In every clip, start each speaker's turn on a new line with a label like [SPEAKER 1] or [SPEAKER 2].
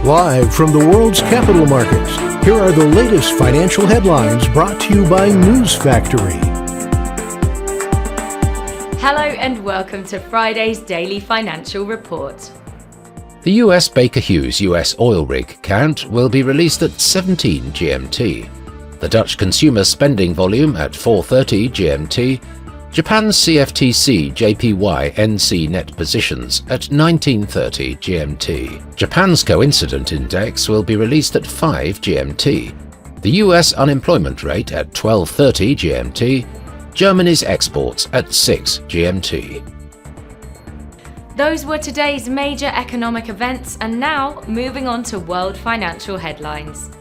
[SPEAKER 1] Live from the world's capital markets, here are the latest financial headlines brought to you by News Factory.
[SPEAKER 2] Hello and welcome to Friday's Daily Financial Report.
[SPEAKER 3] The US Baker Hughes US oil rig count will be released at 17 GMT. The Dutch consumer spending volume at 4:30 GMT. Japan's CFTC JPY NC net positions at 19:30 GMT. Japan's coincident index will be released at 5 GMT. The US unemployment rate at 12:30 GMT. Germany's exports at 6 GMT.
[SPEAKER 2] Those were today's major economic events, and now moving on to world financial headlines.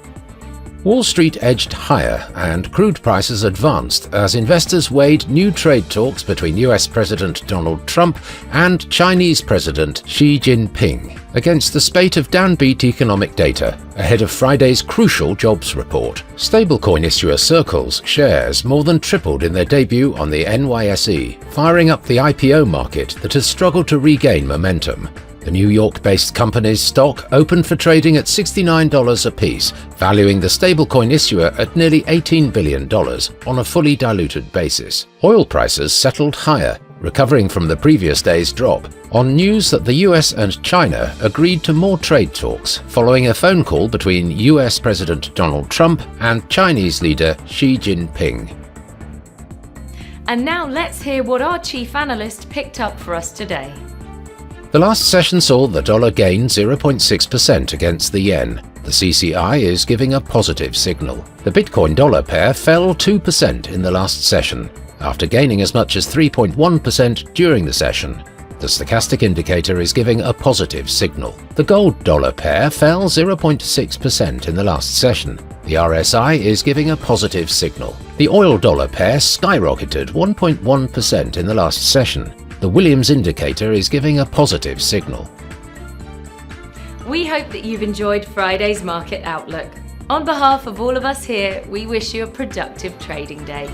[SPEAKER 3] Wall Street edged higher and crude prices advanced as investors weighed new trade talks between US President Donald Trump and Chinese President Xi Jinping against the spate of downbeat economic data ahead of Friday's crucial jobs report. Stablecoin issuer Circle's shares more than tripled in their debut on the NYSE, firing up the IPO market that has struggled to regain momentum. The New York-based company's stock opened for trading at $69 apiece, valuing the stablecoin issuer at nearly $18 billion on a fully diluted basis. Oil prices settled higher, recovering from the previous day's drop, on news that the US and China agreed to more trade talks following a phone call between US President Donald Trump and Chinese leader Xi Jinping.
[SPEAKER 2] And now let's hear what our chief analyst picked up for us today.
[SPEAKER 3] The last session saw the dollar gain 0.6% against the yen. The CCI is giving a positive signal. The Bitcoin-dollar pair fell 2% in the last session, after gaining as much as 3.1% during the session. The stochastic indicator is giving a positive signal. The gold-dollar pair fell 0.6% in the last session. The RSI is giving a positive signal. The oil-dollar pair skyrocketed 1.1% in the last session. The Williams indicator is giving a positive signal.
[SPEAKER 2] We hope that you've enjoyed Friday's market outlook. On behalf of all of us here, we wish you a productive trading day.